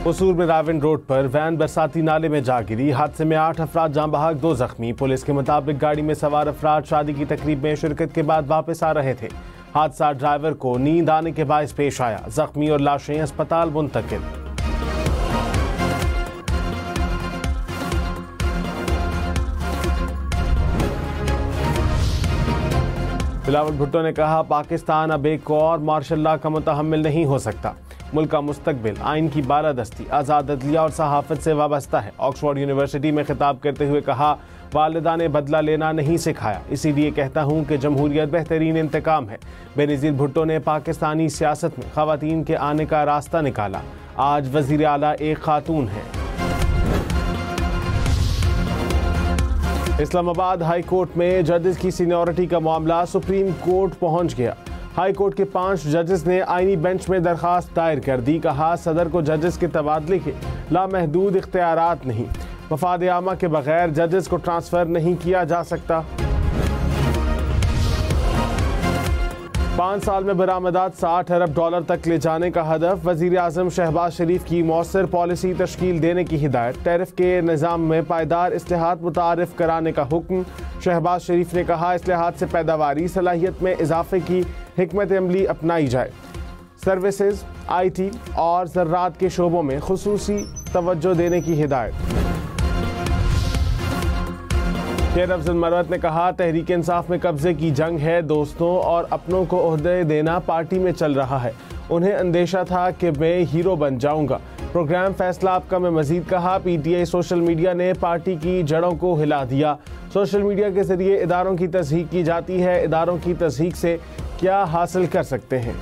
कसूर में राविन रोड पर वैन बरसाती नाले में जा गिरी। हादसे में 8 अफराद जाँ बहक, 2 जख्मी। पुलिस के मुताबिक गाड़ी में सवार अफराद शादी की तकरीब में शिरकत के बाद वापस आ रहे थे। हादसा ड्राइवर को नींद आने के बायस पेश आया। जख्मी और लाशें अस्पताल मुंतकिल। बिलावल भुट्टो ने कहा, पाकिस्तान अब एक और मार्शल लॉ का मुतहम्मिल नहीं हो सकता। मुल्क का मुस्तकबिल आइन की बालादस्ती, आज़ाद अदलिया और सहाफत से वाबस्ता है। ऑक्सफोर्ड यूनिवर्सिटी में खिताब करते हुए कहा, वालिदा ने बदला लेना नहीं सिखाया, इसीलिए कहता हूँ कि जमहूरियत बेहतरीन इंतकाम है। बेनज़ीर भुट्टो ने पाकिस्तानी सियासत में ख़वातीन के आने का रास्ता निकाला। आज वज़ीर आला एक खातून है। इस्लामाबाद हाई कोर्ट में जजेस की सीनियरिटी का मामला सुप्रीम कोर्ट पहुंच गया। हाई कोर्ट के 5 जजेस ने आईनी बेंच में दरखास्त दायर कर दी। कहा, सदर को जजेस के तबादले के लामहदूद इख्तियारात नहीं, वफाद आमा के बगैर जजेस को ट्रांसफर नहीं किया जा सकता। 5 साल में बरामदात $60 अरब तक ले जाने का हदफ। वज़ीर आज़म शहबाज शरीफ की मौसर पॉलिसी तश्कील देने की हिदायत। टैरिफ के निज़ाम में पायदार इस्लाहात मुतारिफ कराने का हुक्म। शहबाज शरीफ ने कहा, इस्लाहात से पैदावारी सलाहियत में इजाफे की हिकमत अमली अपनाई जाए। सर्विसेज, IT और ज़र्रात के शोबों में खुसूसी तवज्जो देने की हिदायत। शेर अफजल मरवत ने कहा, तहरीक इंसाफ में कब्जे की जंग है। दोस्तों और अपनों को ओहदे देना पार्टी में चल रहा है। उन्हें अंदेशा था कि मैं हीरो बन जाऊंगा। प्रोग्राम फैसला आपका में मजीद कहा, PTI सोशल मीडिया ने पार्टी की जड़ों को हिला दिया। सोशल मीडिया के जरिए इदारों की तस्दीक की जाती है। इदारों की तस्दीक से क्या हासिल कर सकते हैं?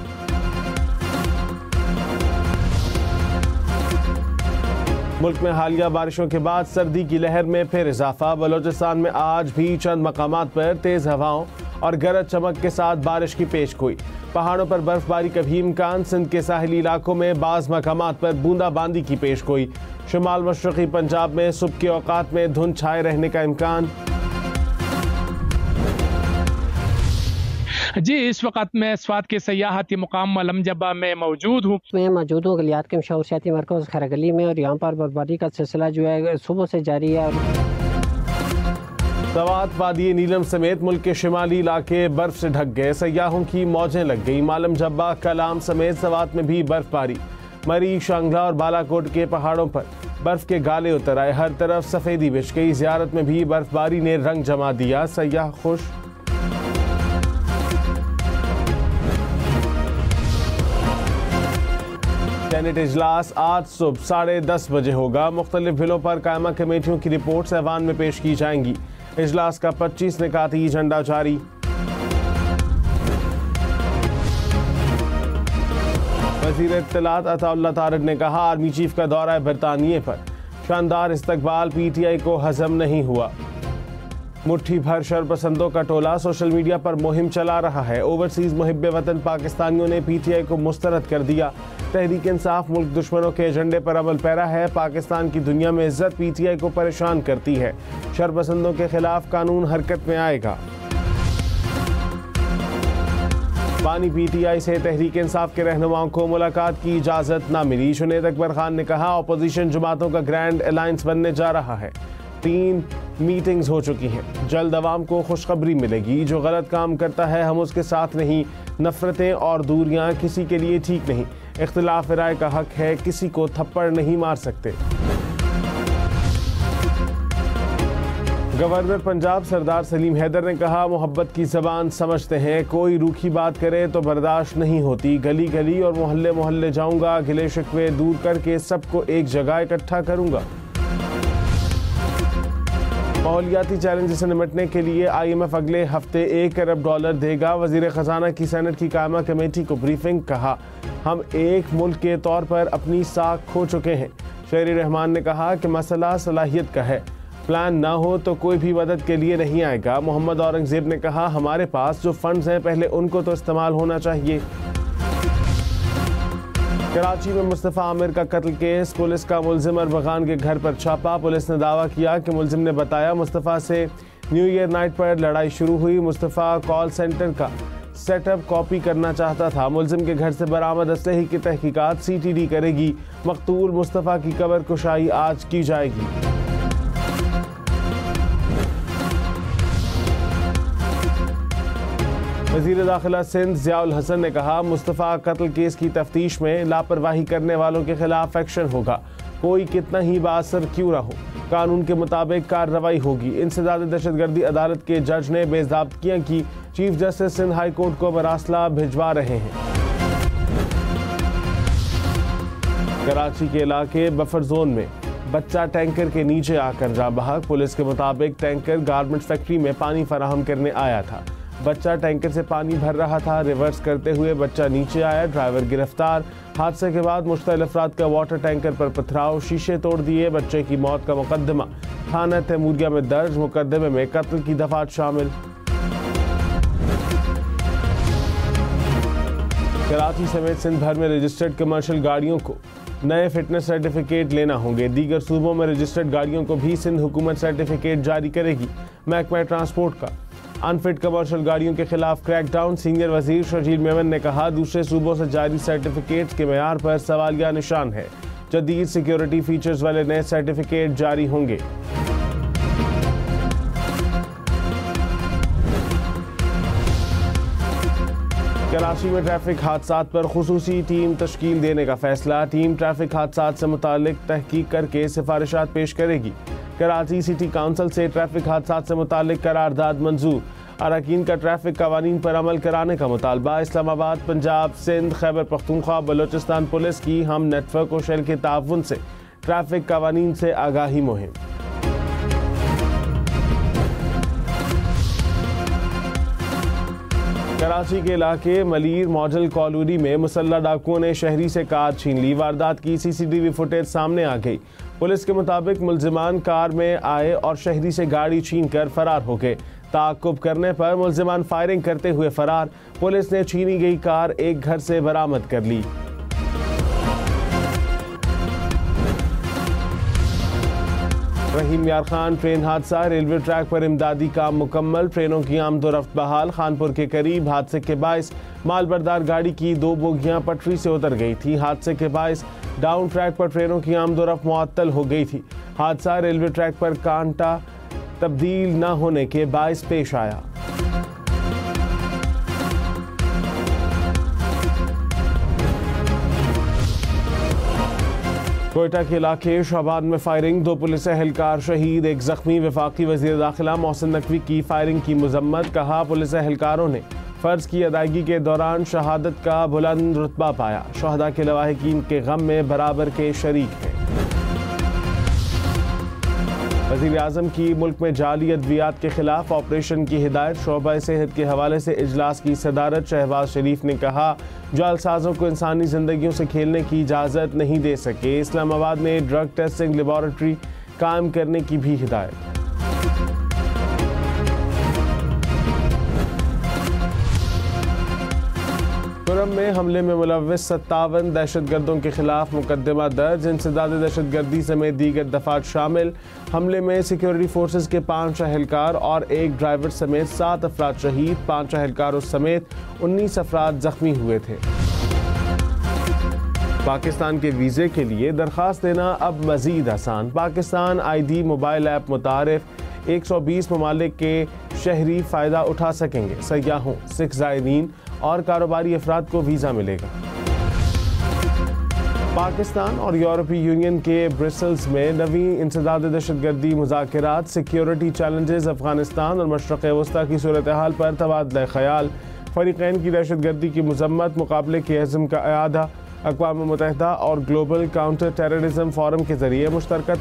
मुल्क में हालिया बारिशों के बाद सर्दी की लहर में फिर इजाफा। बलोचिस्तान में आज भी चंद मकामात पर तेज़ हवाओं और गरज चमक के साथ बारिश की पेशगोई। पहाड़ों पर बर्फबारी का भी इम्कान। सिंध के साहिली इलाकों में बाज़ मकामात पर बूंदाबांदी की पेशगोई। शुमाल मशरक़ी पंजाब में सुबह के औकात में धुंध छाए रहने का इम्कान। जी, इस वक्त मैं स्वात के सयाहती मुकाम मलमजबा में मौजूद हूँ। मैं मौजूद हूँ गलियात के मशहूरियाती मरकज़ खैरगली में, और यहाँ पर बर्फबारी का सिलसिला जो है सुबह से जारी है। सवात, वादी नीलम समेत मुल्क के शिमाली इलाके बर्फ से ढक गए। सयाहों की मौजें लग गई। मालम जब्बा, कलाम समेत सवात में भी बर्फबारी। मरी, शांगला और बालाकोट के पहाड़ों पर बर्फ के गाले उतर आए। हर तरफ सफेदी बिछ गई। ज़ियारत में भी बर्फबारी ने रंग जमा दिया। सयाह खुश। सेनेट इजलास आज सुबह 10:30 बजे होगा। मुख्तलिफ बिलों पर कायमा कमेटियों की रिपोर्ट्स ऐवान में पेश की जाएंगी। इजलास का 25 निकाती एजेंडा जारी। वज़ीर इत्तलात अताउल्लाह तारिक ने कहा, आर्मी चीफ का दौरा बरतानिया पर शानदार इस्तकबाल, PTI को हजम नहीं हुआ। मुट्ठी भर शरपसंदों का टोला सोशल मीडिया पर मुहिम चला रहा है। ओवरसीज मुहिब्बे वतन पाकिस्तानियों ने PTI को मुस्तरद कर दिया। तहरीक इंसाफ मुल्क दुश्मनों के एजेंडे पर अमल पैरा है। पाकिस्तान की दुनिया में इज्जत PTI को परेशान करती है। शरपसंदों के खिलाफ कानून हरकत में आएगा। पानी PTI से तहरीक इंसाफ के रहनुमाओं को मुलाकात की इजाज़त ना मिली। जुनैद अकबर खान ने कहा, अपोजिशन जमातों का ग्रैंड अलायंस बनने जा रहा है। 3 मीटिंग्स हो चुकी हैं। जल्द अवाम को खुशखबरी मिलेगी। जो गलत काम करता है हम उसके साथ नहीं। नफरतें और दूरियां किसी के लिए ठीक नहीं। इख्तिलाफ राय का हक है, किसी को थप्पड़ नहीं मार सकते। गवर्नर पंजाब सरदार सलीम हैदर ने कहा, मोहब्बत की ज़बान समझते हैं। कोई रूखी बात करे तो बर्दाश्त नहीं होती। गली गली और मोहल्ले मोहल्ले जाऊंगा। गिले शिकवे दूर करके सबको एक जगह इकट्ठा करूंगा। माहौलियाती चैलेंज से निपटने के लिए IMF अगले हफ्ते $1 अरब देगा। वज़ीर ख़जाना की सेनेट की कायमा कमेटी को ब्रीफिंग। कहा, हम एक मुल्क के तौर पर अपनी साख खो चुके हैं। शेर रहमान ने कहा कि मसला सलाहियत का है। प्लान ना हो तो कोई भी मदद के लिए नहीं आएगा। मोहम्मद औरंगजेब ने कहा, हमारे पास जो फंड्स हैं पहले उनको तो इस्तेमाल होना चाहिए। कराची में मुस्तफ़ा आमिर का कत्ल केस। पुलिस का मुलजिम अरबगान के घर पर छापा। पुलिस ने दावा किया कि मुलजिम ने बताया मुस्तफ़ा से न्यू ईयर नाइट पर लड़ाई शुरू हुई। मुस्तफ़ा कॉल सेंटर का सेटअप कॉपी करना चाहता था। मुलजिम के घर से बरामद असलहे की तहकीकात CTD करेगी। मकतूल मुस्तफ़ा की कब्र कुशाई आज की जाएगी। वज़ीर दाखिला सिंध ज़ियाउल हसन ने कहा, मुस्तफ़ा कत्ल केस की तफ्तीश में लापरवाही करने वालों के खिलाफ एक्शन होगा। कोई कितना ही बाअसर क्यों ना हो, कानून के मुताबिक कार्रवाई होगी। इंसदाद दहशतगर्दी अदालत के जज ने बेज़ाब्तगियां की chief justice Sindh high court को मरासला भिजवा रहे हैं। कराची के इलाके बफर जोन में बच्चा टैंकर के नीचे आकर जा बहा। पुलिस के मुताबिक टैंकर गारमेंट फैक्ट्री में पानी फराहम करने आया था। बच्चा टैंकर से पानी भर रहा था। रिवर्स करते हुए बच्चा नीचे आया। ड्राइवर गिरफ्तार। हादसे के बाद मुश्तइल अफराद का वाटर टैंकर पर पथराव, शीशे तोड़ दिए। बच्चे की मौत का मुकदमा थाना तैमूरिया में दर्ज। मुकदमे में कत्ल की दफात शामिल। कराची समेत सिंध भर में रजिस्टर्ड कमर्शियल गाड़ियों को नए फिटनेस सर्टिफिकेट लेना होंगे। दीगर सूबों में रजिस्टर्ड गाड़ियों को भी सिंध हुकूमत सर्टिफिकेट जारी करेगी। महकमा ट्रांसपोर्ट का अनफिट कमर्शियल गाड़ियों के खिलाफ क्रैकडाउन। सीनियर वजीर शर्जील मेमन ने कहा, दूसरे सूबों से जारी सर्टिफिकेट्स के मेयार पर सवालिया निशान है। जदीद सिक्योरिटी फीचर्स वाले नए सर्टिफिकेट जारी होंगे। कराची में ट्रैफिक हादसात पर खुसूसी टीम तश्कील देने का फैसला। टीम ट्रैफिक हादसात से मुतालिक तहकीक करके सिफारिशात पेश करेगी। कराची सिटी काउंसिल से ट्रैफिक हादसात से मुतालिक करारदाद मंजूर। अरकान का ट्रैफिक कवानीन पर अमल कराने का मुतालबा। इस्लामाबाद, पंजाब, सिंध, खैबर पख्तूनख्वा, बलोचिस्तान पुलिस की हम नेटवर्क और शेल के ताउन से ट्रैफिक कवानीन से आगाही मुहिम। कराची के इलाके मलीर मॉडल कॉलोनी में मुसल्लह डाकुओं ने शहरी से कार छीन ली। वारदात की CCTV फुटेज सामने आ गई। पुलिस के मुताबिक मुलजिमान कार में आए और शहरी से गाड़ी छीन कर फरार हो गए। ताक़ुब करने पर मुलजिमान फायरिंग करते हुए फरार। पुलिस ने छीनी गई कार एक घर से बरामद कर ली। रहीम यार खान ट्रेन हादसा। रेलवे ट्रैक पर इमदादी काम मुकम्मल। ट्रेनों की आमदोरफ्त बहाल। खानपुर के करीब हादसे के बायस मालबरदार गाड़ी की 2 बोगियां पटरी से उतर गई थी। हादसे के बायस डाउन ट्रैक पर ट्रेनों की आमदोरफ्त मुअत्तल हो गई थी। हादसा रेलवे ट्रैक पर कांटा तब्दील न होने के बायस पेश आया। कोयटा के इलाके शाबाद में फायरिंग। 2 पुलिस एहलकार शहीद, 1 जख्मी। वफाकी वज़ीर दाखिला मोहसिन नकवी की फायरिंग की मजम्मत। कहा, पुलिस एहलकारों ने फ़र्ज की अदायगी के दौरान शहादत का बुलंद रुतबा पाया। शहदा के लवाहिकीन के गम में बराबर के शरीक हैं। वज़ीर आज़म की मुल्क में जाली अद्वियात के खिलाफ ऑपरेशन की हिदायत। शोबा सेहत के हवाले से इजलास की सदारत शहबाज शरीफ ने कहा, जालसाजों को इंसानी जिंदगियों से खेलने की इजाज़त नहीं दे सके। इस्लामाबाद में ड्रग टेस्टिंग लेबॉरेटरी कायम करने की भी हिदायत। खुर्रम में हमले में मुलव्विस 57 दहशतगर्दों के खिलाफ मुकदमा दर्ज। इंसदाद दहशतगर्दी समेत दीगर दफात शामिल। हमले में सिक्योरिटी फोर्सेज के 5 एहलकार और 1 ड्राइवर समेत 7 अफराद शहीद। 5 एहलकारों समेत 19 अफराद जख्मी हुए थे। पाकिस्तान के वीज़े के लिए दरख्वास्त देना अब मज़ीद आसान। पाकिस्तान ID मोबाइल ऐप मुतारिफ 120 ममालिक के शहरी फ़ायदा उठा सकेंगे। सयाहों, सिख ज़ायरीन और कारोबारी अफराद को वीज़ा मिलेगा। पाकिस्तान और यूरोपीय यूनियन के ब्रसेल्स में नवी इंसदाद दहशतगर्दी मुज़ाकरात। सिक्योरिटी चैलेंजेस, अफगानिस्तान और मशरक़ वस्ता की सूरत हाल पर तबादला ख्याल। फ़रीक़ैन की दहशतगर्दी की मज़म्मत। मुकाबले के अज़्म का इआदा। अक़वाम मुत्तहिदा और ग्लोबल काउंटर टेररिज्म फोरम के ज़रिए मुश्तरका